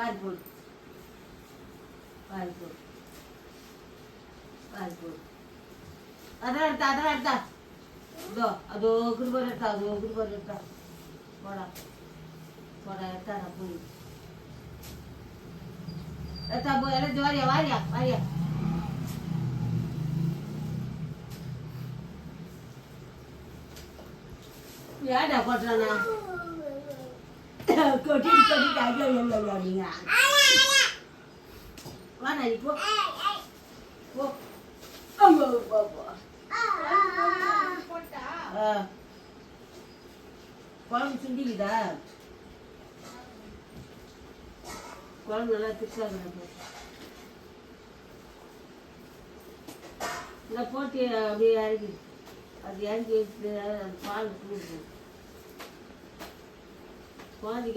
பால் போடு பால் போடு பால் போடு அதெல்லாம் எடுத்தா இதோ அதோ குருபர் எடுத்தா போடா போடா எடுத்தாடா போய் எடுத்தா போய் எல்லாம் வாரியா ஏடா போட்டுறானா கொட்டிட்டு ஐயோ இல்லை அப்படிங்க வாடா இப்போ போ குழம்பு சுண்டிக்குதா குழம்பு நல்லா திக்காக இல்லை போட்டு அப்படியே இறங்கி அது இறங்கி வச்சுட்டு அது பால் கொடுக்கும் குழந்தைக்கு